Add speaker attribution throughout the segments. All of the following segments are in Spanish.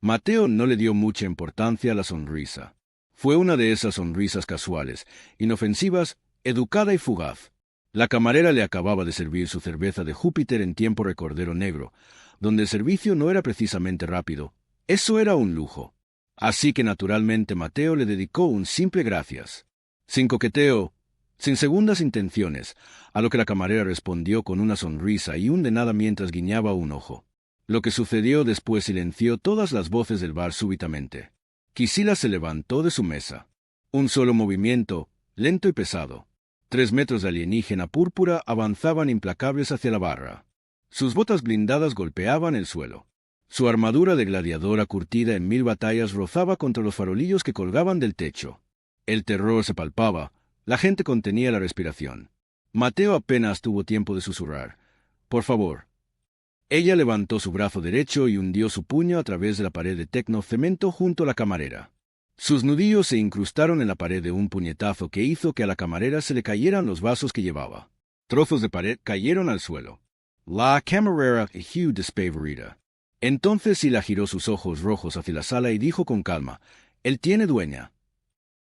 Speaker 1: Mateo no le dio mucha importancia a la sonrisa. Fue una de esas sonrisas casuales, inofensivas, educada y fugaz. La camarera le acababa de servir su cerveza de Júpiter en tiempo recordero negro, donde el servicio no era precisamente rápido. Eso era un lujo. Así que naturalmente Mateo le dedicó un simple gracias. Sin coqueteo, sin segundas intenciones, a lo que la camarera respondió con una sonrisa y un de nada mientras guiñaba un ojo. Lo que sucedió después silenció todas las voces del bar súbitamente. Quisila se levantó de su mesa. Un solo movimiento, lento y pesado. 3 metros de alienígena púrpura avanzaban implacables hacia la barra. Sus botas blindadas golpeaban el suelo. Su armadura de gladiadora curtida en 1000 batallas rozaba contra los farolillos que colgaban del techo. El terror se palpaba, la gente contenía la respiración. Mateo apenas tuvo tiempo de susurrar. «Por favor». Ella levantó su brazo derecho y hundió su puño a través de la pared de tecno-cemento junto a la camarera. Sus nudillos se incrustaron en la pared de un puñetazo que hizo que a la camarera se le cayeran los vasos que llevaba. Trozos de pared cayeron al suelo. La camarera Hugh despavorida. Entonces Sila giró sus ojos rojos hacia la sala y dijo con calma, «Él tiene dueña».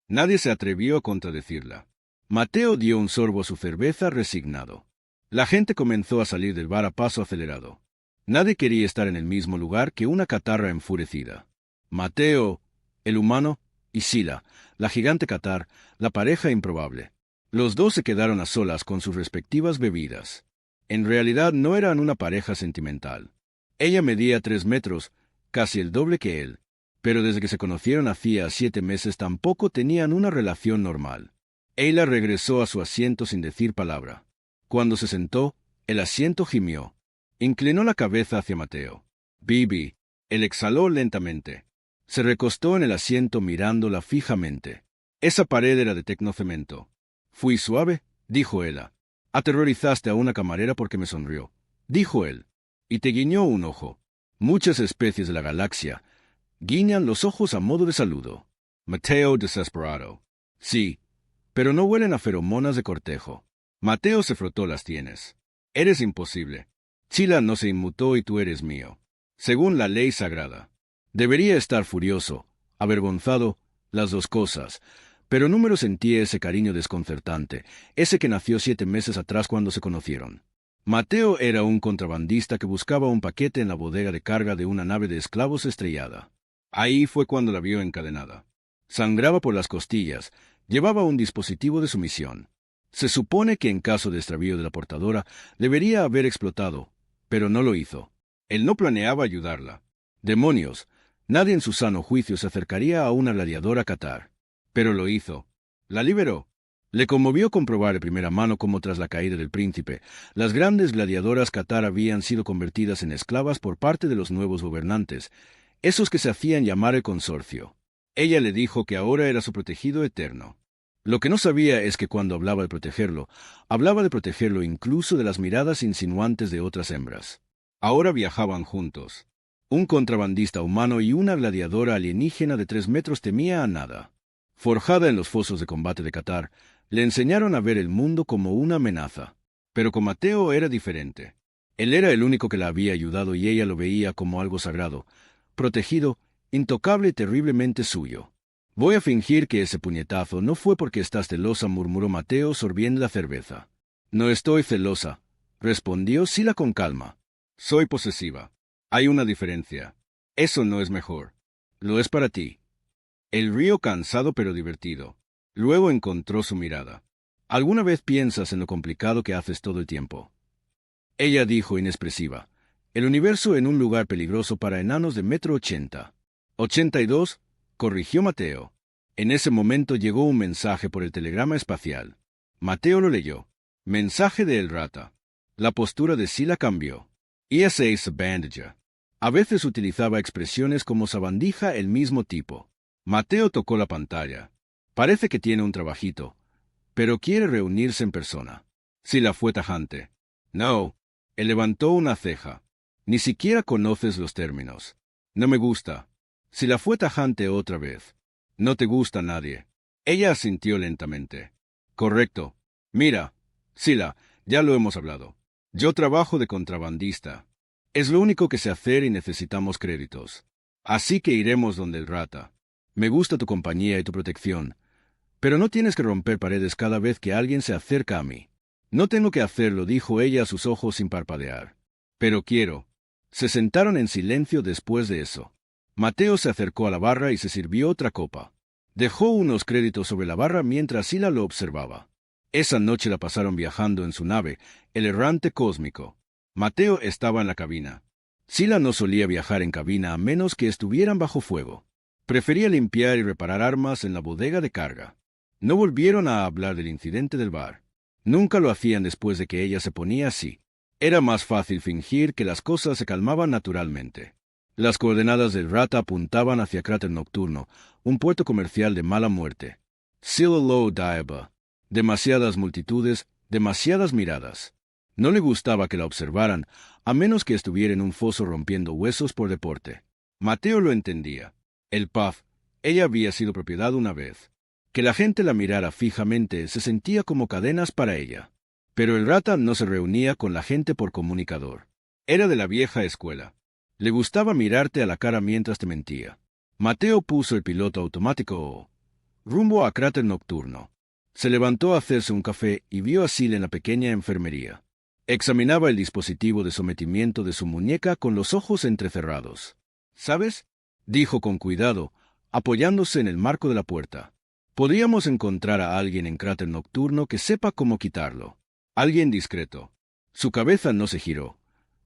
Speaker 1: Nadie se atrevió a contradecirla. Mateo dio un sorbo a su cerveza resignado. La gente comenzó a salir del bar a paso acelerado. Nadie quería estar en el mismo lugar que una catarra enfurecida. Mateo, el humano, y Sila, la gigante catar, la pareja improbable. Los dos se quedaron a solas con sus respectivas bebidas. En realidad no eran una pareja sentimental. Ella medía 3 metros, casi el doble que él, pero desde que se conocieron hacía 7 meses tampoco tenían una relación normal. Ayla regresó a su asiento sin decir palabra. Cuando se sentó, el asiento gimió. Inclinó la cabeza hacia Mateo. «Bibi». Él exhaló lentamente. Se recostó en el asiento mirándola fijamente. Esa pared era de tecnocemento. «Fui suave», dijo ella. «Aterrorizaste a una camarera porque me sonrió», dijo él. Y te guiñó un ojo. Muchas especies de la galaxia guiñan los ojos a modo de saludo. Mateo desesperado. Sí, pero no huelen a feromonas de cortejo. Mateo se frotó las sienes. Eres imposible. Sila no se inmutó y tú eres mío. Según la ley sagrada. Debería estar furioso, avergonzado, las dos cosas, pero Número sentía ese cariño desconcertante, ese que nació 7 meses atrás cuando se conocieron. Mateo era un contrabandista que buscaba un paquete en la bodega de carga de una nave de esclavos estrellada. Ahí fue cuando la vio encadenada. Sangraba por las costillas, llevaba un dispositivo de sumisión. Se supone que en caso de extravío de la portadora debería haber explotado, pero no lo hizo. Él no planeaba ayudarla. ¡Demonios! Nadie en su sano juicio se acercaría a una gladiadora catar. Pero lo hizo. La liberó. Le conmovió comprobar de primera mano cómo tras la caída del príncipe, las grandes gladiadoras catar habían sido convertidas en esclavas por parte de los nuevos gobernantes, esos que se hacían llamar el consorcio. Ella le dijo que ahora era su protegido eterno. Lo que no sabía es que cuando hablaba de protegerlo incluso de las miradas insinuantes de otras hembras. Ahora viajaban juntos. Un contrabandista humano y una gladiadora alienígena de 3 metros temía a nada. Forjada en los fosos de combate de Catar, le enseñaron a ver el mundo como una amenaza. Pero con Mateo era diferente. Él era el único que la había ayudado y ella lo veía como algo sagrado, protegido, intocable y terriblemente suyo. «Voy a fingir que ese puñetazo no fue porque estás celosa», murmuró Mateo sorbiendo la cerveza. «No estoy celosa», respondió Sila con calma. «Soy posesiva. Hay una diferencia. Eso no es mejor. Lo es para ti». Él rió cansado pero divertido. Luego encontró su mirada. «¿Alguna vez piensas en lo complicado que haces todo el tiempo?». Ella dijo inexpresiva. «El universo en un lugar peligroso para enanos de 1,80 m». «82», corrigió Mateo. En ese momento llegó un mensaje por el telegrama espacial. Mateo lo leyó. Mensaje de El Rata. La postura de Sila cambió. ESA Sabandija. A veces utilizaba expresiones como sabandija el mismo tipo. Mateo tocó la pantalla. Parece que tiene un trabajito, pero quiere reunirse en persona. Sila fue tajante. «No». Él levantó una ceja. «Ni siquiera conoces los términos». «No me gusta». Sila fue tajante otra vez. «No te gusta nadie». Ella asintió lentamente. «Correcto. Mira, Sila, ya lo hemos hablado. Yo trabajo de contrabandista. Es lo único que sé hacer y necesitamos créditos. Así que iremos donde el rata. Me gusta tu compañía y tu protección, pero no tienes que romper paredes cada vez que alguien se acerca a mí. No tengo que hacerlo, dijo ella a sus ojos sin parpadear. Pero quiero. Se sentaron en silencio después de eso. Mateo se acercó a la barra y se sirvió otra copa. Dejó unos créditos sobre la barra mientras Sila lo observaba. Esa noche la pasaron viajando en su nave, el errante cósmico. Mateo estaba en la cabina. Sila no solía viajar en cabina a menos que estuvieran bajo fuego. Prefería limpiar y reparar armas en la bodega de carga. No volvieron a hablar del incidente del bar. Nunca lo hacían después de que ella se ponía así. Era más fácil fingir que las cosas se calmaban naturalmente. Las coordenadas del rata apuntaban hacia Cráter Nocturno, un puerto comercial de mala muerte. Silalo Daeba. Demasiadas multitudes, demasiadas miradas. No le gustaba que la observaran, a menos que estuviera en un foso rompiendo huesos por deporte. Mateo lo entendía. El pub, ella había sido propiedad una vez. Que la gente la mirara fijamente se sentía como cadenas para ella. Pero el rata no se reunía con la gente por comunicador. Era de la vieja escuela. Le gustaba mirarte a la cara mientras te mentía. Mateo puso el piloto automático rumbo a Cráter Nocturno. Se levantó a hacerse un café y vio a Sil en la pequeña enfermería. Examinaba el dispositivo de sometimiento de su muñeca con los ojos entrecerrados. ¿Sabes?, dijo con cuidado, apoyándose en el marco de la puerta. Podríamos encontrar a alguien en Cráter Nocturno que sepa cómo quitarlo. Alguien discreto. Su cabeza no se giró,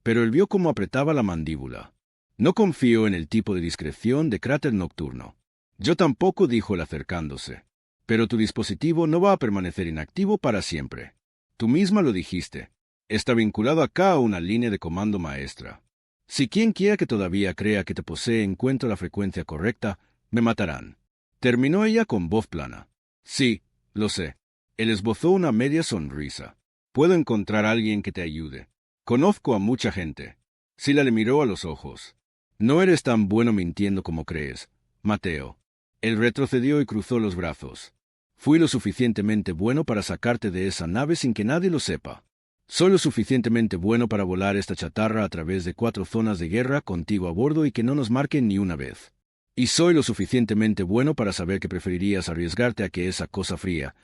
Speaker 1: pero él vio cómo apretaba la mandíbula. No confío en el tipo de discreción de Cráter Nocturno. Yo tampoco, dijo él acercándose. Pero tu dispositivo no va a permanecer inactivo para siempre. Tú misma lo dijiste. Está vinculado acá a una línea de comando maestra. Si quien quiera que todavía crea que te posee encuentra la frecuencia correcta, me matarán. Terminó ella con voz plana. Sí, lo sé. Él esbozó una media sonrisa. Puedo encontrar a alguien que te ayude. Conozco a mucha gente. Sila le miró a los ojos. No eres tan bueno mintiendo como crees, Mateo. Él retrocedió y cruzó los brazos. Fui lo suficientemente bueno para sacarte de esa nave sin que nadie lo sepa. Soy lo suficientemente bueno para volar esta chatarra a través de 4 zonas de guerra contigo a bordo y que no nos marquen ni una vez. Y soy lo suficientemente bueno para saber que preferirías arriesgarte a que esa cosa fría,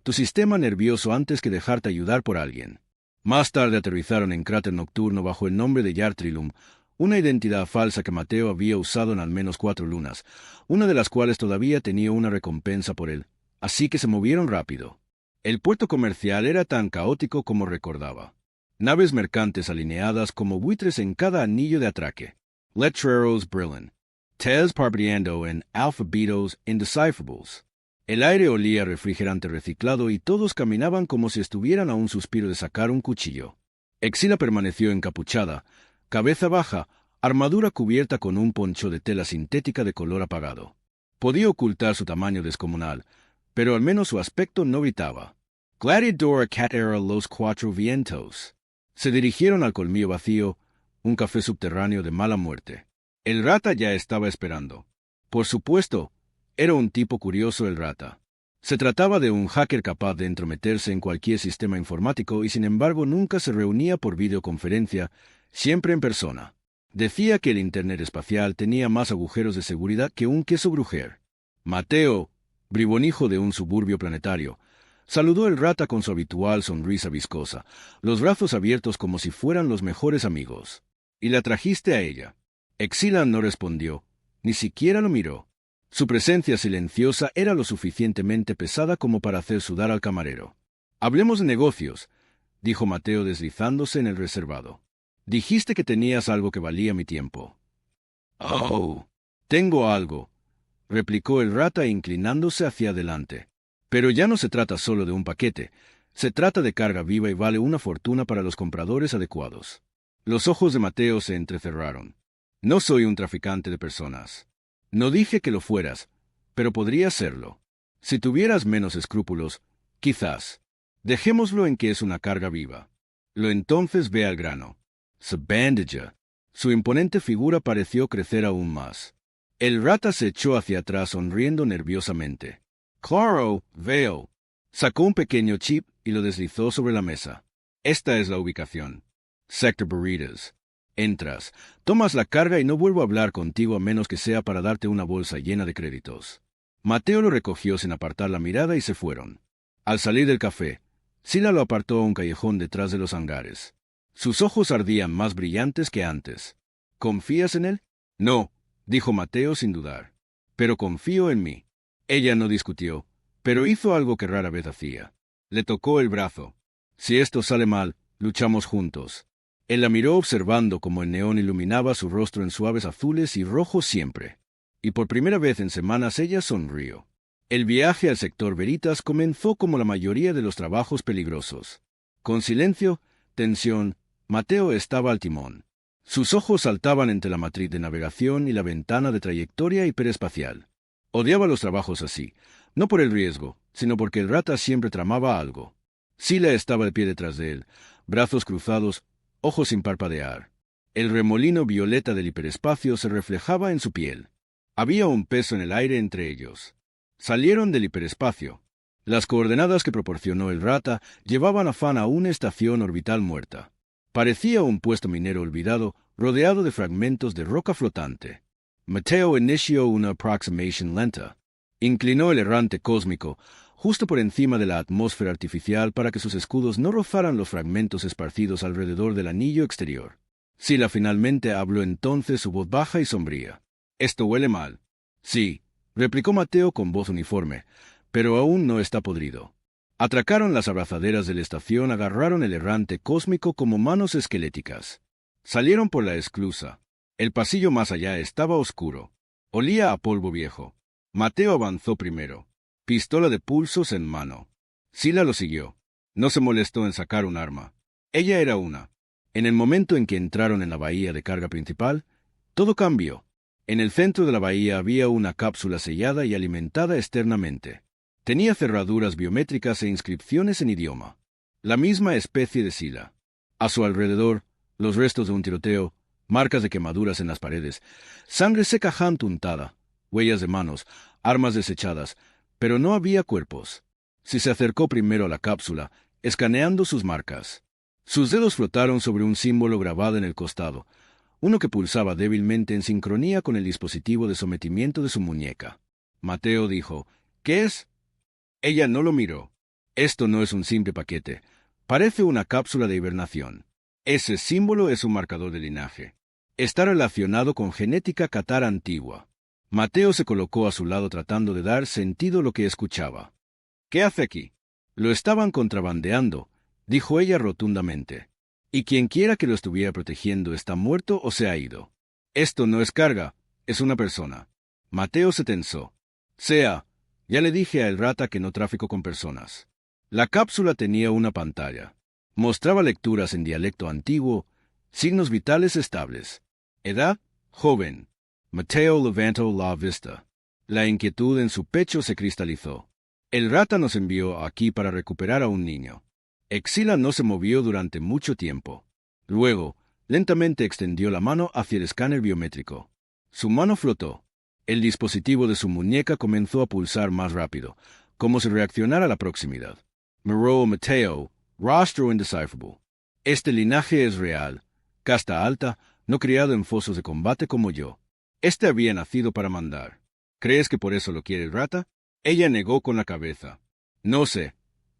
Speaker 1: tu sistema nervioso, antes que dejarte ayudar por alguien. Más tarde aterrizaron en Cráter Nocturno bajo el nombre de Yartrilum, una identidad falsa que Mateo había usado en al menos 4 lunas, una de las cuales todavía tenía una recompensa por él, así que se movieron rápido. El puerto comercial era tan caótico como recordaba. Naves mercantes alineadas como buitres en cada anillo de atraque. Letreros brillan. Tez parpadeando en alfabetos indecifrables. El aire olía a refrigerante reciclado y todos caminaban como si estuvieran a un suspiro de sacar un cuchillo. Exila permaneció encapuchada, cabeza baja, armadura cubierta con un poncho de tela sintética de color apagado. Podía ocultar su tamaño descomunal, pero al menos su aspecto no gritaba. Gladiador cat era los 4 vientos. Se dirigieron al colmillo vacío, un café subterráneo de mala muerte. El rata ya estaba esperando. Por supuesto, era un tipo curioso el rata. Se trataba de un hacker capaz de entrometerse en cualquier sistema informático y sin embargo nunca se reunía por videoconferencia, siempre en persona. Decía que el Internet espacial tenía más agujeros de seguridad que un queso Brujer. Mateo, bribonijo de un suburbio planetario, saludó el rata con su habitual sonrisa viscosa, los brazos abiertos como si fueran los mejores amigos. ¿Y la trajiste a ella? Exila no respondió, ni siquiera lo miró. Su presencia silenciosa era lo suficientemente pesada como para hacer sudar al camarero. Hablemos de negocios, dijo Mateo deslizándose en el reservado. Dijiste que tenías algo que valía mi tiempo. Oh, tengo algo, replicó el rata inclinándose hacia adelante. Pero ya no se trata solo de un paquete, se trata de carga viva y vale una fortuna para los compradores adecuados. Los ojos de Mateo se entrecerraron. No soy un traficante de personas. No dije que lo fueras, pero podría serlo. Si tuvieras menos escrúpulos, quizás. Dejémoslo en que es una carga viva. Lo entonces ve al grano. Sabandija. Su imponente figura pareció crecer aún más. El rata se echó hacia atrás sonriendo nerviosamente. Claro, veo. Sacó un pequeño chip y lo deslizó sobre la mesa. Esta es la ubicación. Sector Burritos. Entras, tomas la carga y no vuelvo a hablar contigo a menos que sea para darte una bolsa llena de créditos. Mateo lo recogió sin apartar la mirada y se fueron. Al salir del café, Sila lo apartó a un callejón detrás de los hangares. Sus ojos ardían más brillantes que antes. ¿Confías en él? No, dijo Mateo sin dudar. Pero confío en mí. Ella no discutió, pero hizo algo que rara vez hacía. Le tocó el brazo. Si esto sale mal, luchamos juntos. Él la miró observando cómo el neón iluminaba su rostro en suaves azules y rojos siempre. Y por primera vez en semanas ella sonrió. El viaje al sector Veritas comenzó como la mayoría de los trabajos peligrosos. Con silencio, tensión, Mateo estaba al timón. Sus ojos saltaban entre la matriz de navegación y la ventana de trayectoria hiperespacial. Odiaba los trabajos así, no por el riesgo, sino porque el rata siempre tramaba algo. Sila estaba de pie detrás de él, brazos cruzados, ojos sin parpadear. El remolino violeta del hiperespacio se reflejaba en su piel. Había un peso en el aire entre ellos. Salieron del hiperespacio. Las coordenadas que proporcionó el rata llevaban a Fan a una estación orbital muerta. Parecía un puesto minero olvidado, rodeado de fragmentos de roca flotante. Mateo inició una approximation lenta. Inclinó el errante cósmico, justo por encima de la atmósfera artificial para que sus escudos no rozaran los fragmentos esparcidos alrededor del anillo exterior. Sila finalmente habló entonces su voz baja y sombría. «Esto huele mal». «Sí», replicó Mateo con voz uniforme, «pero aún no está podrido». Atracaron las abrazaderas de la estación, agarraron el errante cósmico como manos esqueléticas. Salieron por la esclusa. El pasillo más allá estaba oscuro. Olía a polvo viejo. Mateo avanzó primero, pistola de pulsos en mano. Sila lo siguió. No se molestó en sacar un arma. Ella era una. En el momento en que entraron en la bahía de carga principal, todo cambió. En el centro de la bahía había una cápsula sellada y alimentada externamente. Tenía cerraduras biométricas e inscripciones en idioma. La misma especie de Sila. A su alrededor, los restos de un tiroteo, marcas de quemaduras en las paredes, sangre secajante untada, huellas de manos, armas desechadas, pero no había cuerpos. Si se acercó primero a la cápsula, escaneando sus marcas. Sus dedos flotaron sobre un símbolo grabado en el costado, uno que pulsaba débilmente en sincronía con el dispositivo de sometimiento de su muñeca. Mateo dijo, «¿Qué es?» Ella no lo miró. «Esto no es un simple paquete. Parece una cápsula de hibernación. Ese símbolo es un marcador de linaje. Está relacionado con genética catar antigua». Mateo se colocó a su lado tratando de dar sentido a lo que escuchaba. «¿Qué hace aquí?» «Lo estaban contrabandeando», dijo ella rotundamente. «Y quien quiera que lo estuviera protegiendo está muerto o se ha ido. Esto no es carga, es una persona». Mateo se tensó. Ya le dije a el rata que no tráfico con personas». La cápsula tenía una pantalla. Mostraba lecturas en dialecto antiguo, signos vitales estables. Edad, joven. Mateo levantó la vista. La inquietud en su pecho se cristalizó. El rata nos envió aquí para recuperar a un niño. Exila no se movió durante mucho tiempo. Luego, lentamente extendió la mano hacia el escáner biométrico. Su mano flotó. El dispositivo de su muñeca comenzó a pulsar más rápido, como si reaccionara a la proximidad. Miró Mateo, rostro indecifrable. «Este linaje es real. Casta alta, no criado en fosos de combate como yo. Este había nacido para mandar. ¿Crees que por eso lo quiere el rata?» Ella negó con la cabeza. «No sé,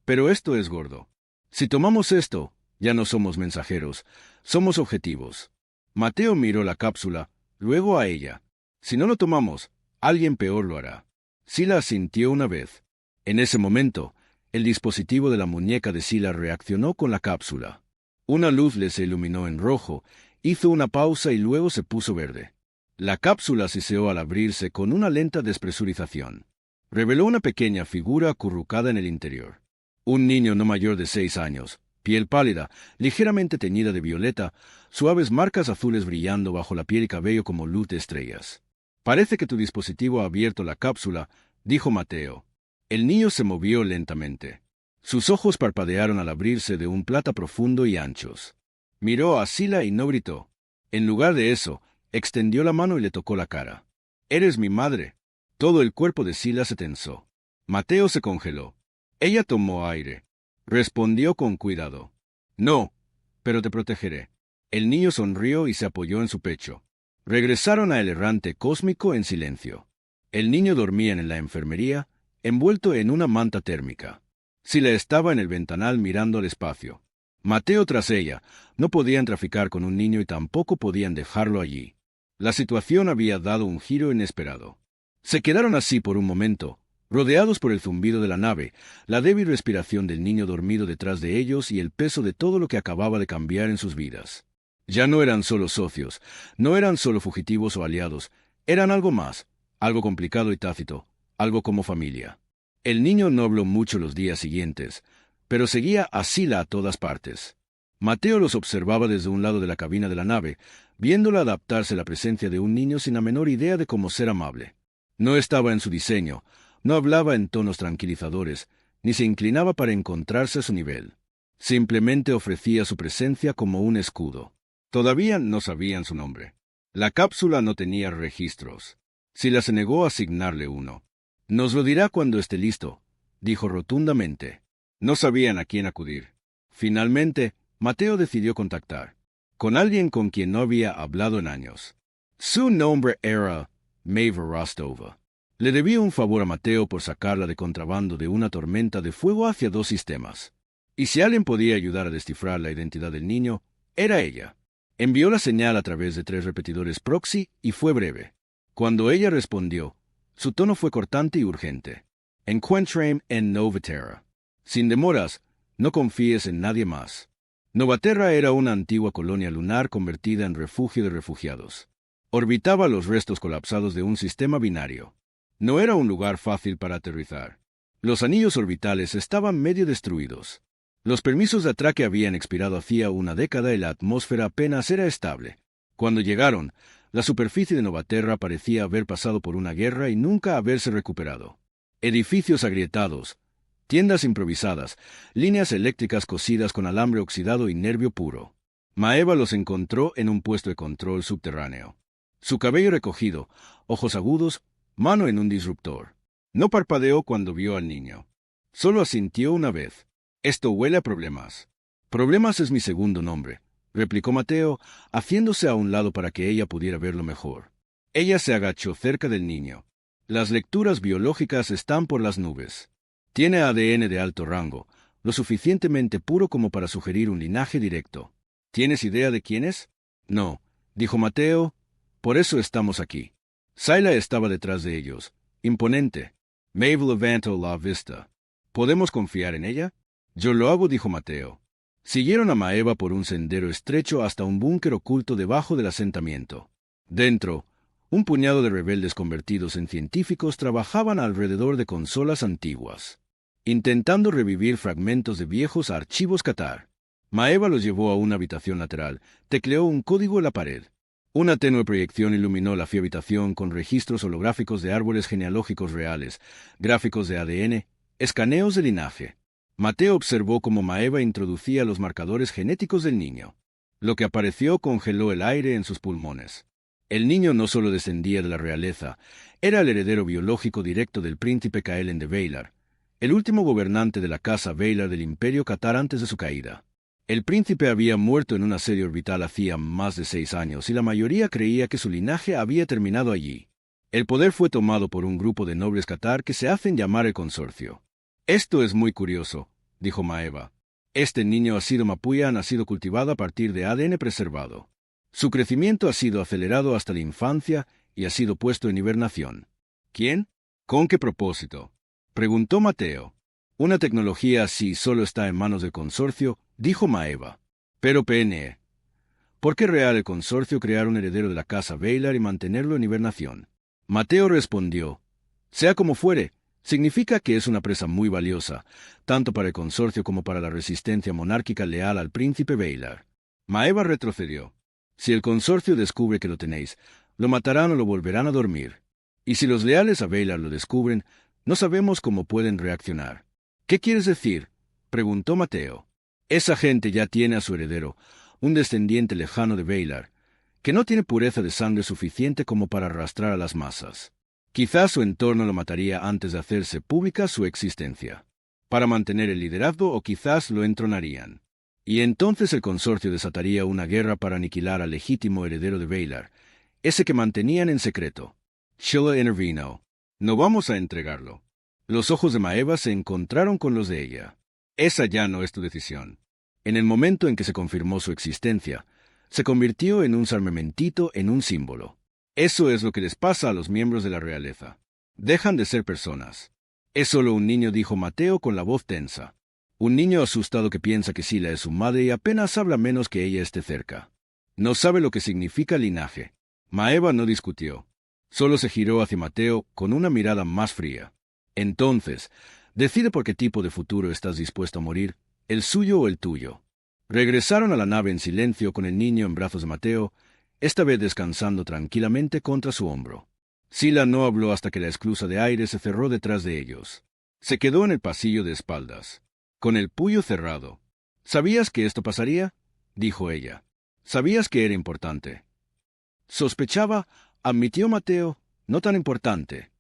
Speaker 1: pero esto es gordo. Si tomamos esto, ya no somos mensajeros, somos objetivos». Mateo miró la cápsula, luego a ella. «Si no lo tomamos, alguien peor lo hará». Sila asintió una vez. En ese momento, el dispositivo de la muñeca de Sila reaccionó con la cápsula. Una luz le se iluminó en rojo, hizo una pausa y luego se puso verde. La cápsula siseó al abrirse con una lenta despresurización. Reveló una pequeña figura acurrucada en el interior. Un niño no mayor de 6 años, piel pálida, ligeramente teñida de violeta, suaves marcas azules brillando bajo la piel y cabello como luz de estrellas. «Parece que tu dispositivo ha abierto la cápsula», dijo Mateo. El niño se movió lentamente. Sus ojos parpadearon al abrirse de un plata profundo y anchos. Miró a Sila y no gritó. En lugar de eso, extendió la mano y le tocó la cara. «Eres mi madre». Todo el cuerpo de Sila se tensó. Mateo se congeló. Ella tomó aire. Respondió con cuidado. «No, pero te protegeré». El niño sonrió y se apoyó en su pecho. Regresaron a El Errante Cósmico en silencio. El niño dormía en la enfermería, envuelto en una manta térmica. Sila estaba en el ventanal mirando al espacio. Mateo tras ella. No podían traficar con un niño y tampoco podían dejarlo allí. La situación había dado un giro inesperado. Se quedaron así por un momento, rodeados por el zumbido de la nave, la débil respiración del niño dormido detrás de ellos y el peso de todo lo que acababa de cambiar en sus vidas. Ya no eran solo socios, no eran solo fugitivos o aliados, eran algo más, algo complicado y tácito, algo como familia. El niño no habló mucho los días siguientes, pero seguía a Sila a todas partes. Mateo los observaba desde un lado de la cabina de la nave, viéndola adaptarse a la presencia de un niño sin la menor idea de cómo ser amable. No estaba en su diseño, no hablaba en tonos tranquilizadores, ni se inclinaba para encontrarse a su nivel. Simplemente ofrecía su presencia como un escudo. Todavía no sabían su nombre. La cápsula no tenía registros. Sila se negó a asignarle uno. «Nos lo dirá cuando esté listo», dijo rotundamente. No sabían a quién acudir. Finalmente, Mateo decidió contactar con alguien con quien no había hablado en años. Su nombre era Maeve Rostova. Le debía un favor a Mateo por sacarla de contrabando de una tormenta de fuego hacia 2 sistemas. Y si alguien podía ayudar a descifrar la identidad del niño, era ella. Envió la señal a través de 3 repetidores proxy y fue breve. Cuando ella respondió, su tono fue cortante y urgente. «Encuéntrame en Novaterra. Sin demoras, no confíes en nadie más». Novaterra era una antigua colonia lunar convertida en refugio de refugiados. Orbitaba los restos colapsados de un sistema binario. No era un lugar fácil para aterrizar. Los anillos orbitales estaban medio destruidos. Los permisos de atraque habían expirado hacía una década y la atmósfera apenas era estable. Cuando llegaron, la superficie de Novaterra parecía haber pasado por una guerra y nunca haberse recuperado. Edificios agrietados, tiendas improvisadas, líneas eléctricas cosidas con alambre oxidado y nervio puro. Maeva los encontró en un puesto de control subterráneo. Su cabello recogido, ojos agudos, mano en un disruptor. No parpadeó cuando vio al niño. Solo asintió una vez. «Esto huele a problemas». «Problemas es mi segundo nombre», replicó Mateo, haciéndose a un lado para que ella pudiera verlo mejor. Ella se agachó cerca del niño. «Las lecturas biológicas están por las nubes. Tiene ADN de alto rango, lo suficientemente puro como para sugerir un linaje directo. ¿Tienes idea de quién es?» «No», dijo Mateo, «por eso estamos aquí». Sila estaba detrás de ellos, imponente. «Maeve levantó la vista. ¿Podemos confiar en ella?» «Yo lo hago», dijo Mateo. Siguieron a Maeva por un sendero estrecho hasta un búnker oculto debajo del asentamiento. Dentro, un puñado de rebeldes convertidos en científicos trabajaban alrededor de consolas antiguas, intentando revivir fragmentos de viejos archivos Qatar. Maeva los llevó a una habitación lateral, tecleó un código en la pared. Una tenue proyección iluminó la habitación con registros holográficos de árboles genealógicos reales, gráficos de ADN, escaneos de linaje. Mateo observó cómo Maeva introducía los marcadores genéticos del niño. Lo que apareció congeló el aire en sus pulmones. El niño no solo descendía de la realeza, era el heredero biológico directo del príncipe Kaelen de Valar, el último gobernante de la casa Valar del Imperio Qatar antes de su caída. El príncipe había muerto en un asedio orbital hacía más de 6 años y la mayoría creía que su linaje había terminado allí. El poder fue tomado por un grupo de nobles Qatar que se hacen llamar el Consorcio. «Esto es muy curioso», dijo Maeva. «Este niño ha sido mapuya, ha sido cultivado a partir de ADN preservado. Su crecimiento ha sido acelerado hasta la infancia y ha sido puesto en hibernación». «¿Quién? ¿Con qué propósito?», preguntó Mateo. «Una tecnología así solo está en manos del Consorcio», dijo Maeva. «Pero PNE. ¿Por qué real el Consorcio crear un heredero de la casa Valar y mantenerlo en hibernación?». Mateo respondió: «Sea como fuere, significa que es una presa muy valiosa, tanto para el Consorcio como para la resistencia monárquica leal al príncipe Valar». Maeva retrocedió. «Si el Consorcio descubre que lo tenéis, lo matarán o lo volverán a dormir. Y si los leales a Valar lo descubren, no sabemos cómo pueden reaccionar». «¿Qué quieres decir?», preguntó Mateo. «Esa gente ya tiene a su heredero, un descendiente lejano de Valar, que no tiene pureza de sangre suficiente como para arrastrar a las masas. Quizás su entorno lo mataría antes de hacerse pública su existencia, para mantener el liderazgo, o quizás lo entronarían. Y entonces el consorcio desataría una guerra para aniquilar al legítimo heredero de Valar, ese que mantenían en secreto. Sheila intervino. No vamos a entregarlo. Los ojos de Maeva se encontraron con los de ella. Esa ya no es tu decisión. En el momento en que se confirmó su existencia, se convirtió en un sarmementito, en un símbolo. Eso es lo que les pasa a los miembros de la realeza. Dejan de ser personas. Es solo un niño, dijo Mateo con la voz tensa. Un niño asustado que piensa que Sila es su madre y apenas habla menos que ella esté cerca. No sabe lo que significa linaje. Maeva no discutió. Solo se giró hacia Mateo con una mirada más fría. Entonces, decide por qué tipo de futuro estás dispuesto a morir, el suyo o el tuyo. Regresaron a la nave en silencio con el niño en brazos de Mateo, esta vez descansando tranquilamente contra su hombro. Sila no habló hasta que la esclusa de aire se cerró detrás de ellos. Se quedó en el pasillo de espaldas, con el puño cerrado. ¿Sabías que esto pasaría?, dijo ella. ¿Sabías que era importante? Sospechaba, admitió Mateo, no tan importante.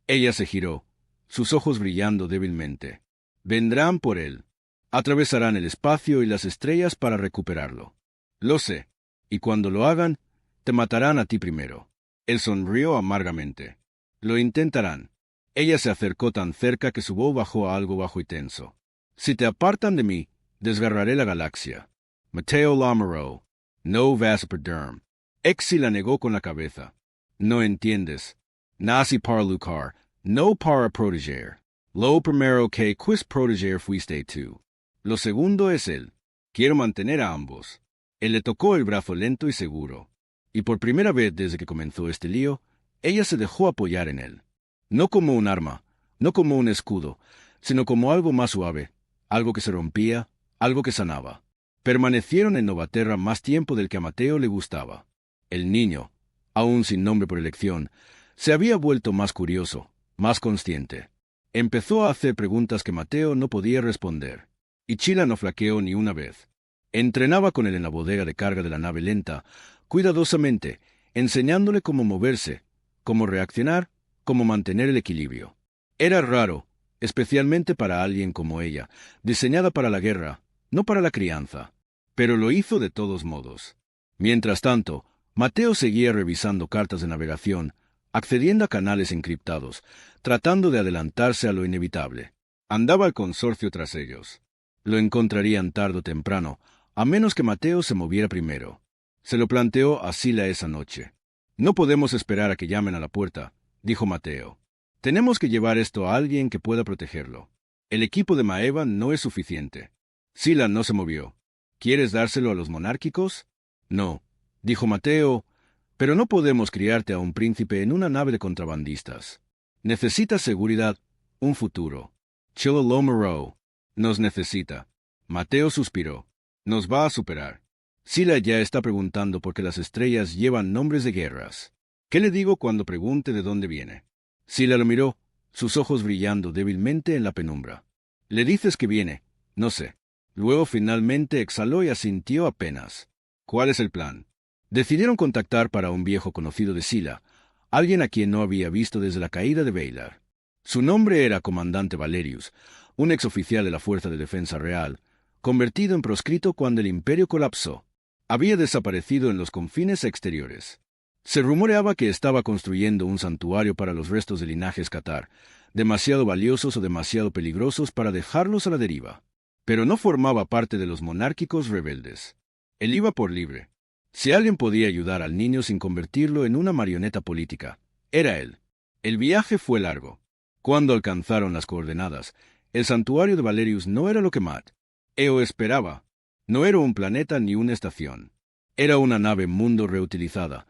Speaker 1: Ella se giró, sus ojos brillando débilmente. Vendrán por él. Atravesarán el espacio y las estrellas para recuperarlo. Lo sé. Y cuando lo hagan, te matarán a ti primero. Él sonrió amargamente. Lo intentarán. Ella se acercó tan cerca que su voz bajó a algo bajo y tenso. Si te apartan de mí, desgarraré la galaxia. Mateo Lamoureux. No vas a perderme. Exi la negó con la cabeza. No entiendes. Nací para luchar, no para proteger. Lo primero que quis proteger fuiste tú. Lo segundo es él. Quiero mantener a ambos. Él le tocó el brazo lento y seguro. Y por primera vez desde que comenzó este lío, ella se dejó apoyar en él. No como un arma, no como un escudo, sino como algo más suave, algo que se rompía, algo que sanaba. Permanecieron en Novaterra más tiempo del que a Mateo le gustaba. El niño, aún sin nombre por elección, se había vuelto más curioso, más consciente. Empezó a hacer preguntas que Mateo no podía responder. Y Chila no flaqueó ni una vez. Entrenaba con él en la bodega de carga de la nave lenta, cuidadosamente, enseñándole cómo moverse, cómo reaccionar, cómo mantener el equilibrio. Era raro, especialmente para alguien como ella, diseñada para la guerra, no para la crianza. Pero lo hizo de todos modos. Mientras tanto, Mateo seguía revisando cartas de navegación, accediendo a canales encriptados, tratando de adelantarse a lo inevitable. Andaba el consorcio tras ellos. Lo encontrarían tarde o temprano, a menos que Mateo se moviera primero. Se lo planteó a Sila esa noche. No podemos esperar a que llamen a la puerta, dijo Mateo. Tenemos que llevar esto a alguien que pueda protegerlo. El equipo de Maeva no es suficiente. Sila no se movió. ¿Quieres dárselo a los monárquicos? No, dijo Mateo, pero no podemos criarte a un príncipe en una nave de contrabandistas. Necesitas seguridad, un futuro. Chila Lamoureux nos necesita. Mateo suspiró. Nos va a superar. Sila ya está preguntando por qué las estrellas llevan nombres de guerras. ¿Qué le digo cuando pregunte de dónde viene? Sila lo miró, sus ojos brillando débilmente en la penumbra. Le dices que viene, no sé. Luego finalmente exhaló y asintió apenas. ¿Cuál es el plan? Decidieron contactar para un viejo conocido de Sila, alguien a quien no había visto desde la caída de Valar. Su nombre era Comandante Valerius, un exoficial de la Fuerza de Defensa Real, convertido en proscrito cuando el imperio colapsó. Había desaparecido en los confines exteriores. Se rumoreaba que estaba construyendo un santuario para los restos de linajes Catar, demasiado valiosos o demasiado peligrosos para dejarlos a la deriva. Pero no formaba parte de los monárquicos rebeldes. Él iba por libre. Si alguien podía ayudar al niño sin convertirlo en una marioneta política, era él. El viaje fue largo. Cuando alcanzaron las coordenadas, el santuario de Valerius no era lo que Matt Eo esperaba. No era un planeta ni una estación. Era una nave mundo reutilizada,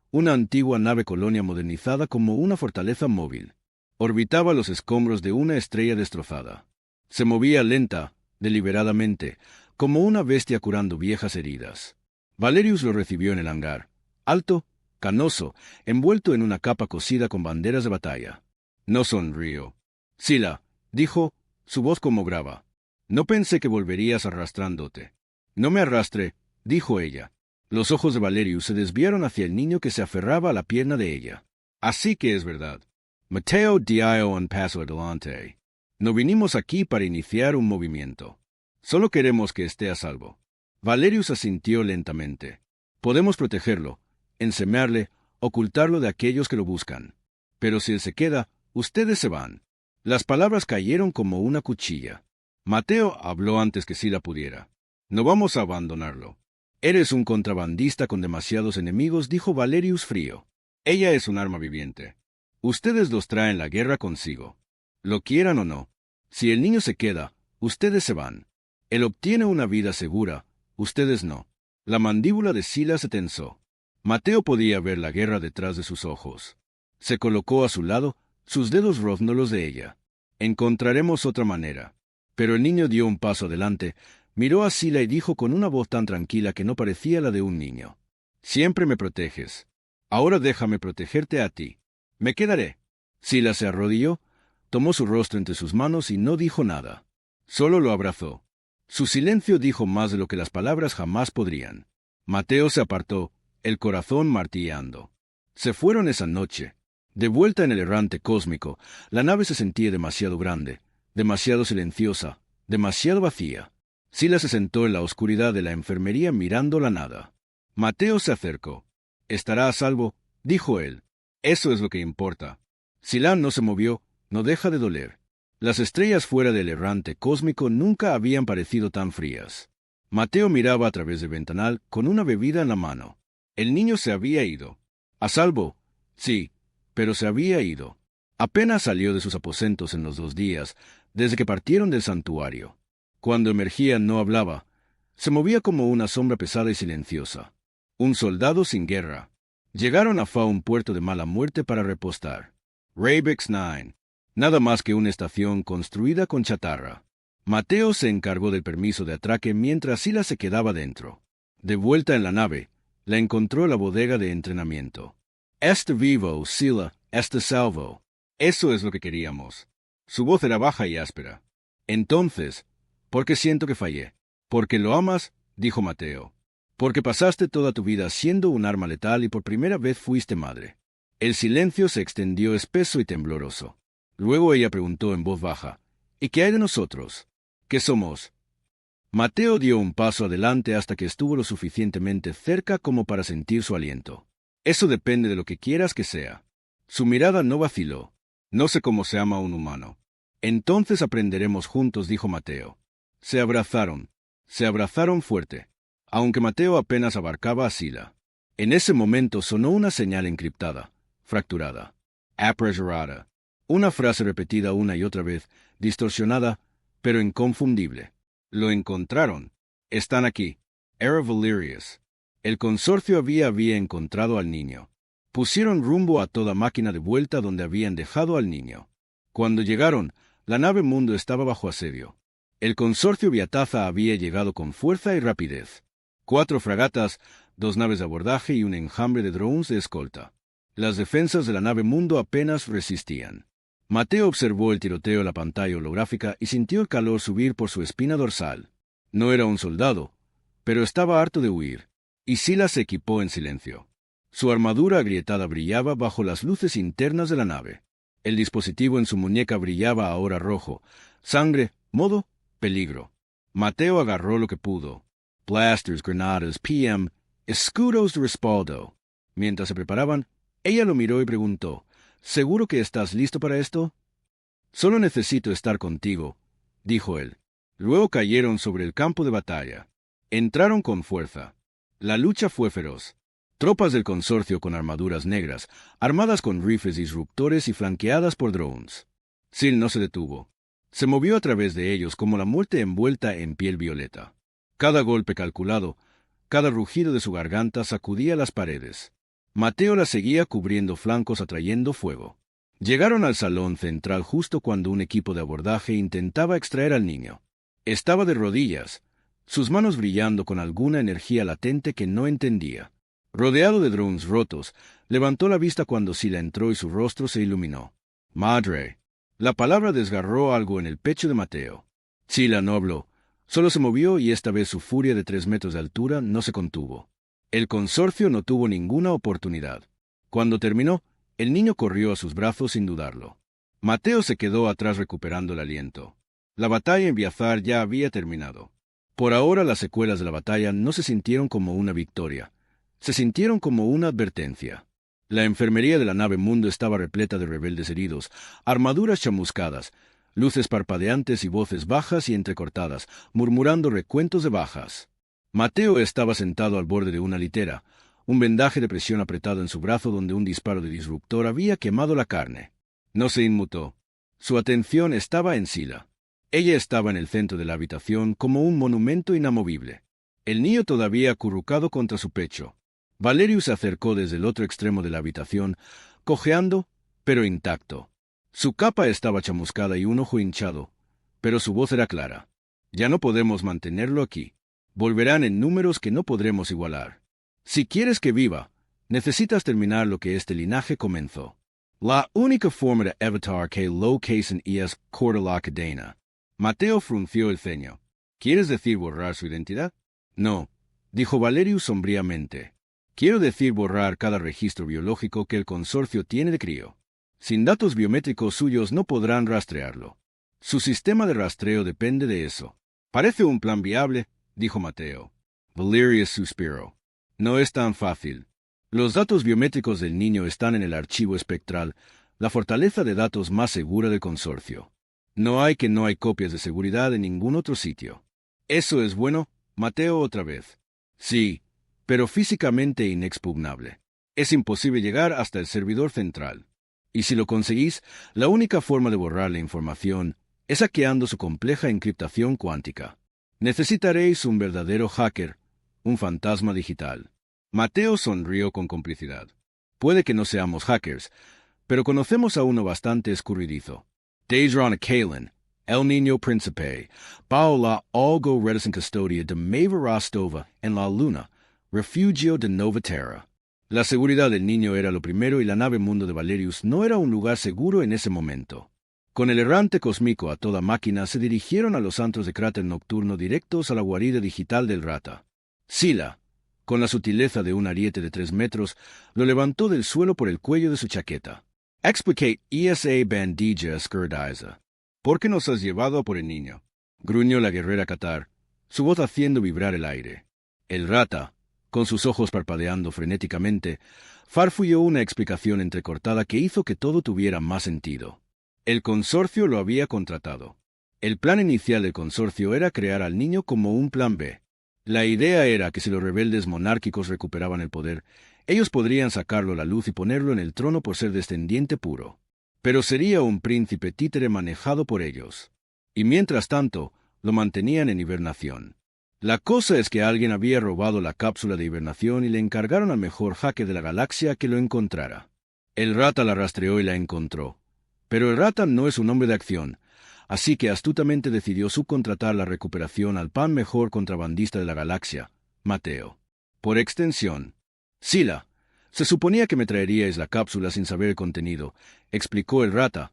Speaker 1: una antigua nave colonia modernizada como una fortaleza móvil. Orbitaba los escombros de una estrella destrozada. Se movía lenta, deliberadamente, como una bestia curando viejas heridas. Valerius lo recibió en el hangar, alto, canoso, envuelto en una capa cosida con banderas de batalla. No sonrió. Sila, dijo, su voz como grava. No pensé que volverías arrastrándote. No me arrastre, dijo ella. Los ojos de Valerius se desviaron hacia el niño que se aferraba a la pierna de ella. Así que es verdad. Mateo dio un paso adelante. No vinimos aquí para iniciar un movimiento. Solo queremos que esté a salvo. Valerius asintió lentamente. Podemos protegerlo, enseñarle, ocultarlo de aquellos que lo buscan. Pero si él se queda, ustedes se van. Las palabras cayeron como una cuchilla. Mateo habló antes que Sila pudiera. No vamos a abandonarlo. Eres un contrabandista con demasiados enemigos, dijo Valerius frío. Ella es un arma viviente. Ustedes los traen la guerra consigo. Lo quieran o no. Si el niño se queda, ustedes se van. Él obtiene una vida segura, ustedes no. La mandíbula de Sila se tensó. Mateo podía ver la guerra detrás de sus ojos. Se colocó a su lado, sus dedos rozándolos de ella. Encontraremos otra manera. Pero el niño dio un paso adelante, miró a Sila y dijo con una voz tan tranquila que no parecía la de un niño. Siempre me proteges. Ahora déjame protegerte a ti. Me quedaré. Sila se arrodilló, tomó su rostro entre sus manos y no dijo nada. Solo lo abrazó. Su silencio dijo más de lo que las palabras jamás podrían. Mateo se apartó, el corazón martilleando. Se fueron esa noche. De vuelta en el errante cósmico, la nave se sentía demasiado grande, demasiado silenciosa, demasiado vacía. Sila se sentó en la oscuridad de la enfermería mirando la nada. Mateo se acercó. «Estará a salvo», dijo él. «Eso es lo que importa». Sila no se movió, no deja de doler. Las estrellas fuera del errante cósmico nunca habían parecido tan frías. Mateo miraba a través del ventanal con una bebida en la mano. El niño se había ido. A salvo, sí, pero se había ido. Apenas salió de sus aposentos en los 2 días, desde que partieron del santuario. Cuando emergía no hablaba. Se movía como una sombra pesada y silenciosa. Un soldado sin guerra. Llegaron a Fa, un puerto de mala muerte, para repostar. Rabex 9. Nada más que una estación construida con chatarra. Mateo se encargó del permiso de atraque mientras Sila se quedaba dentro. De vuelta en la nave, la encontró en la bodega de entrenamiento. «Este vivo, Sila, este salvo». Eso es lo que queríamos. Su voz era baja y áspera. «Entonces, ¿por qué siento que fallé?» «Porque lo amas», dijo Mateo. «Porque pasaste toda tu vida siendo un arma letal y por primera vez fuiste madre». El silencio se extendió espeso y tembloroso. Luego ella preguntó en voz baja, «¿Y qué hay de nosotros? ¿Qué somos?» Mateo dio un paso adelante hasta que estuvo lo suficientemente cerca como para sentir su aliento. «Eso depende de lo que quieras que sea». Su mirada no vaciló. «No sé cómo se ama a un humano». «Entonces aprenderemos juntos», dijo Mateo. Se abrazaron fuerte, aunque Mateo apenas abarcaba a Sila. En ese momento sonó una señal encriptada, fracturada, apresurada. Una frase repetida una y otra vez, distorsionada, pero inconfundible. «Lo encontraron. Están aquí». Era Valerius. El consorcio había encontrado al niño. Pusieron rumbo a toda máquina de vuelta donde habían dejado al niño. Cuando llegaron, la nave Mundo estaba bajo asedio. El consorcio Viataza había llegado con fuerza y rapidez. 4 fragatas, 2 naves de abordaje y un enjambre de drones de escolta. Las defensas de la nave Mundo apenas resistían. Mateo observó el tiroteo en la pantalla holográfica y sintió el calor subir por su espina dorsal. No era un soldado, pero estaba harto de huir, y Sila se equipó en silencio. Su armadura agrietada brillaba bajo las luces internas de la nave. El dispositivo en su muñeca brillaba ahora rojo. Sangre, modo, peligro. Mateo agarró lo que pudo. Blasters, granadas, PM, escudos de respaldo. Mientras se preparaban, ella lo miró y preguntó, «¿Seguro que estás listo para esto?» «Solo necesito estar contigo», dijo él. Luego cayeron sobre el campo de batalla. Entraron con fuerza. La lucha fue feroz. Tropas del consorcio con armaduras negras, armadas con rifles disruptores y flanqueadas por drones. Sil no se detuvo. Se movió a través de ellos como la muerte envuelta en piel violeta. Cada golpe calculado, cada rugido de su garganta sacudía las paredes. Mateo la seguía cubriendo flancos, atrayendo fuego. Llegaron al salón central justo cuando un equipo de abordaje intentaba extraer al niño. Estaba de rodillas, sus manos brillando con alguna energía latente que no entendía. Rodeado de drones rotos, levantó la vista cuando Sila entró y su rostro se iluminó. «Madre». La palabra desgarró algo en el pecho de Mateo. Sila no habló, solo se movió y esta vez su furia de 3 metros de altura no se contuvo. El consorcio no tuvo ninguna oportunidad. Cuando terminó, el niño corrió a sus brazos sin dudarlo. Mateo se quedó atrás recuperando el aliento. La batalla en Viazar ya había terminado. Por ahora las secuelas de la batalla no se sintieron como una victoria, se sintieron como una advertencia. La enfermería de la nave Mundo estaba repleta de rebeldes heridos, armaduras chamuscadas, luces parpadeantes y voces bajas y entrecortadas, murmurando recuentos de bajas. Mateo estaba sentado al borde de una litera, un vendaje de presión apretado en su brazo donde un disparo de disruptor había quemado la carne. No se inmutó. Su atención estaba en Sila. Ella estaba en el centro de la habitación como un monumento inamovible. El niño todavía acurrucado contra su pecho. Valerius se acercó desde el otro extremo de la habitación, cojeando, pero intacto. Su capa estaba chamuscada y un ojo hinchado, pero su voz era clara. Ya no podemos mantenerlo aquí. Volverán en números que no podremos igualar. Si quieres que viva, necesitas terminar lo que este linaje comenzó. La única forma de evitar que lo que es corta la cadena. Mateo frunció el ceño. ¿Quieres decir borrar su identidad? No, dijo Valerius sombríamente. Quiero decir borrar cada registro biológico que el consorcio tiene de crío. Sin datos biométricos suyos no podrán rastrearlo. Su sistema de rastreo depende de eso. Parece un plan viable, dijo Mateo. Valerius suspiró. No es tan fácil. Los datos biométricos del niño están en el archivo espectral, la fortaleza de datos más segura del consorcio. No hay copias de seguridad en ningún otro sitio. ¿Eso es bueno, Mateo, otra vez? Sí, pero físicamente inexpugnable. Es imposible llegar hasta el servidor central. Y si lo conseguís, la única forma de borrar la información es hackeando su compleja encriptación cuántica. Necesitaréis un verdadero hacker, un fantasma digital. Mateo sonrió con complicidad. Puede que no seamos hackers, pero conocemos a uno bastante escurridizo. Daedron Kalen, el niño príncipe, bajo la algo reticent custodia de Maeva Rostova en la Luna, refugio de Nova Terra. La seguridad del niño era lo primero y la nave Mundo de Valerius no era un lugar seguro en ese momento. Con el errante cósmico a toda máquina se dirigieron a los antros de cráter nocturno directos a la guarida digital del Rata. Sila, con la sutileza de un ariete de 3 metros, lo levantó del suelo por el cuello de su chaqueta. Explicate esa bandilla escurdiza. ¿Por qué nos has llevado a por el niño? Gruñó la guerrera Qatar, su voz haciendo vibrar el aire. El Rata, con sus ojos parpadeando frenéticamente, farfulló una explicación entrecortada que hizo que todo tuviera más sentido. El consorcio lo había contratado. El plan inicial del consorcio era crear al niño como un plan B. La idea era que si los rebeldes monárquicos recuperaban el poder, ellos podrían sacarlo a la luz y ponerlo en el trono por ser descendiente puro. Pero sería un príncipe títere manejado por ellos. Y mientras tanto, lo mantenían en hibernación. La cosa es que alguien había robado la cápsula de hibernación y le encargaron al mejor hacker de la galaxia que lo encontrara. El Rata la rastreó y la encontró. Pero el Rata no es un hombre de acción, así que astutamente decidió subcontratar la recuperación al pan mejor contrabandista de la galaxia, Mateo. Por extensión. Sila, se suponía que me traeríais la cápsula sin saber el contenido, explicó el Rata,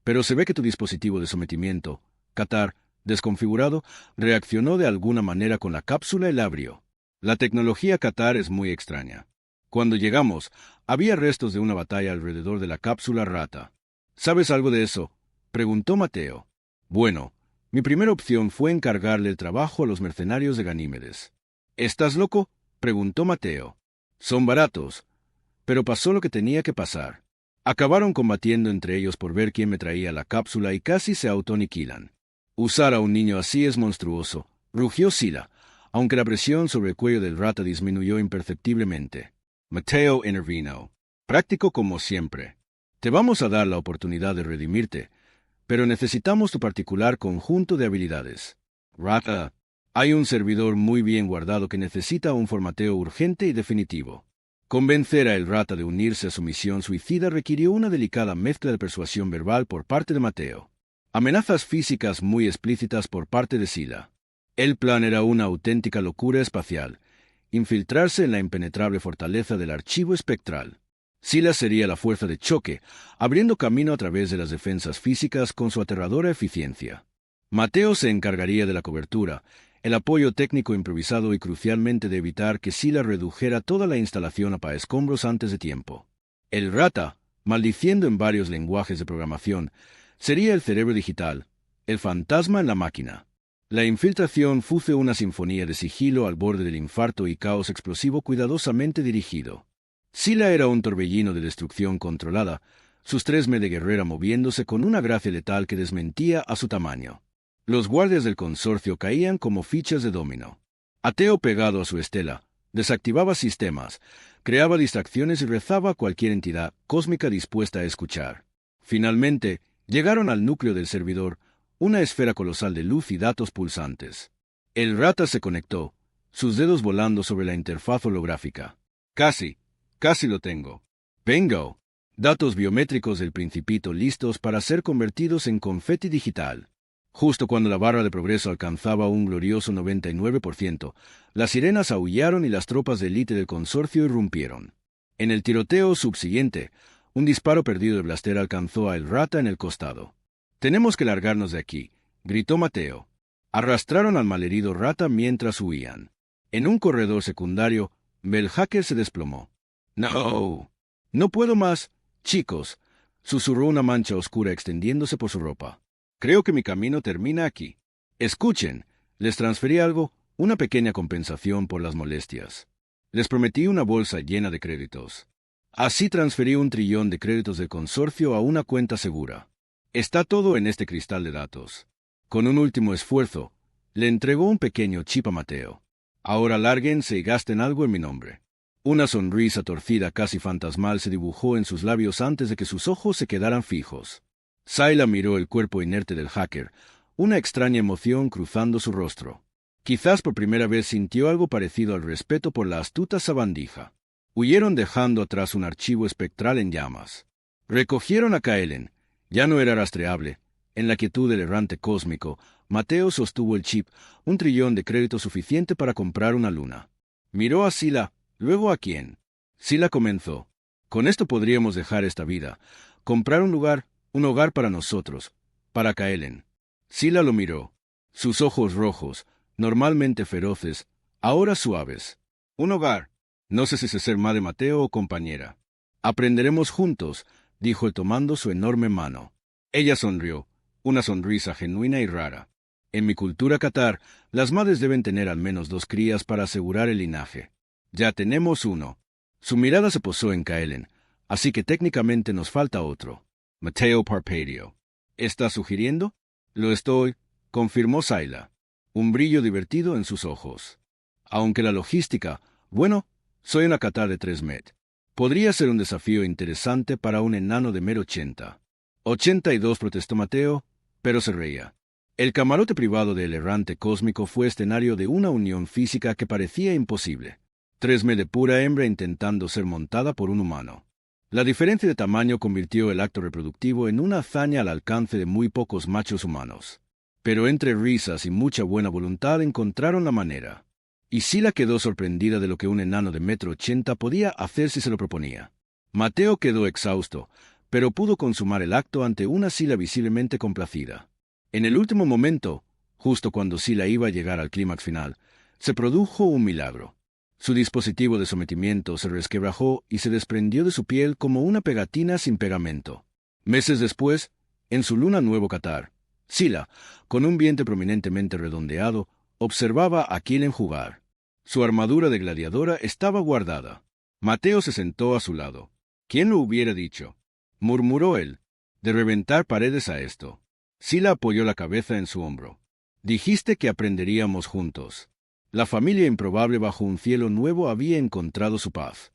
Speaker 1: pero se ve que tu dispositivo de sometimiento, Qatar, desconfigurado, reaccionó de alguna manera con la cápsula y la abrió. La tecnología Qatar es muy extraña. Cuando llegamos, había restos de una batalla alrededor de la cápsula Rata. ¿Sabes algo de eso?, preguntó Mateo. Bueno, mi primera opción fue encargarle el trabajo a los mercenarios de Ganímedes. ¿Estás loco?, preguntó Mateo. Son baratos. Pero pasó lo que tenía que pasar. Acabaron combatiendo entre ellos por ver quién me traía la cápsula y casi se autoaniquilan. Usar a un niño así es monstruoso, rugió Sila, aunque la presión sobre el cuello del Rata disminuyó imperceptiblemente. Mateo intervino. Práctico como siempre. Te vamos a dar la oportunidad de redimirte, pero necesitamos tu particular conjunto de habilidades. Rata, hay un servidor muy bien guardado que necesita un formateo urgente y definitivo. Convencer a el Rata de unirse a su misión suicida requirió una delicada mezcla de persuasión verbal por parte de Mateo. Amenazas físicas muy explícitas por parte de Sila. El plan era una auténtica locura espacial, infiltrarse en la impenetrable fortaleza del archivo espectral. Sila sería la fuerza de choque, abriendo camino a través de las defensas físicas con su aterradora eficiencia. Mateo se encargaría de la cobertura, el apoyo técnico improvisado y crucialmente de evitar que Sila redujera toda la instalación a escombros antes de tiempo. El Rata, maldiciendo en varios lenguajes de programación, sería el cerebro digital, El fantasma en la máquina. La infiltración fue una sinfonía de sigilo al borde del infarto y caos explosivo cuidadosamente dirigido. Sila era un torbellino de destrucción controlada, sus 3 de guerrera moviéndose con una gracia letal que desmentía a su tamaño. Los guardias del consorcio caían como fichas de dominó. Ateo, pegado a su estela, desactivaba sistemas, creaba distracciones y rezaba a cualquier entidad cósmica dispuesta a escuchar. Finalmente, llegaron al núcleo del servidor, una esfera colosal de luz y datos pulsantes. El rata se conectó, sus dedos volando sobre la interfaz holográfica. Casi lo tengo. Bingo. Datos biométricos del Principito listos para ser convertidos en confeti digital. Justo cuando la barra de progreso alcanzaba un glorioso 99%, las sirenas aullaron y las tropas de élite del consorcio irrumpieron. En el tiroteo subsiguiente, un disparo perdido de blaster alcanzó a el rata en el costado. «Tenemos que largarnos de aquí», gritó Mateo. Arrastraron al malherido rata mientras huían. En un corredor secundario, el hacker se desplomó. «No. No puedo más, chicos», susurró una mancha oscura extendiéndose por su ropa. «Creo que mi camino termina aquí. Escuchen, les transferí algo, una pequeña compensación por las molestias. Les prometí una bolsa llena de créditos. Así transferí 1 trillón de créditos del consorcio a una cuenta segura. Está todo en este cristal de datos». Con un último esfuerzo, le entregó un pequeño chip a Mateo. «Ahora lárguense y gasten algo en mi nombre». Una sonrisa torcida casi fantasmal se dibujó en sus labios antes de que sus ojos se quedaran fijos. Sila miró el cuerpo inerte del hacker, una extraña emoción cruzando su rostro. Quizás por primera vez sintió algo parecido al respeto por la astuta sabandija. Huyeron dejando atrás un archivo espectral en llamas. Recogieron a Kaelen. Ya no era rastreable. En la quietud del errante cósmico, Mateo sostuvo el chip, 1 trillón de crédito suficiente para comprar una luna. Miró a Sila, luego a quién. Sila comenzó. «Con esto podríamos dejar esta vida, comprar un hogar para nosotros, para Kaelen». Sila lo miró. Sus ojos rojos, normalmente feroces, ahora suaves. «Un hogar. No sé si es ser madre Mateo o compañera». «Aprenderemos juntos», dijo él tomando su enorme mano. Ella sonrió, una sonrisa genuina y rara. «En mi cultura catar, las madres deben tener al menos 2 crías para asegurar el linaje. Ya tenemos uno». Su mirada se posó en Kaelen, así que técnicamente nos falta otro. Mateo parpadeó. «¿Estás sugiriendo?» «Lo estoy», confirmó Sila, un brillo divertido en sus ojos. «Aunque la logística, bueno, soy una catar de 3 met. Podría ser un desafío interesante para un enano de mero 80. 82, protestó Mateo, pero se reía. El camarote privado del errante cósmico fue escenario de una unión física que parecía imposible. 3 met de pura hembra intentando ser montada por un humano. La diferencia de tamaño convirtió el acto reproductivo en una hazaña al alcance de muy pocos machos humanos. Pero entre risas y mucha buena voluntad encontraron la manera. Y Sila quedó sorprendida de lo que un enano de 1,80 m podía hacer si se lo proponía. Mateo quedó exhausto, pero pudo consumar el acto ante una Sila visiblemente complacida. En el último momento, justo cuando Sila iba a llegar al clímax final, se produjo un milagro. Su dispositivo de sometimiento se resquebrajó y se desprendió de su piel como una pegatina sin pegamento. Meses después, en su luna nuevo Catar, Sila, con un vientre prominentemente redondeado, observaba a Kaelen jugar. Su armadura de gladiadora estaba guardada. Mateo se sentó a su lado. «¿Quién lo hubiera dicho?», murmuró él, «de reventar paredes a esto». Sila apoyó la cabeza en su hombro. «Dijiste que aprenderíamos juntos». La familia improbable bajo un cielo nuevo había encontrado su paz.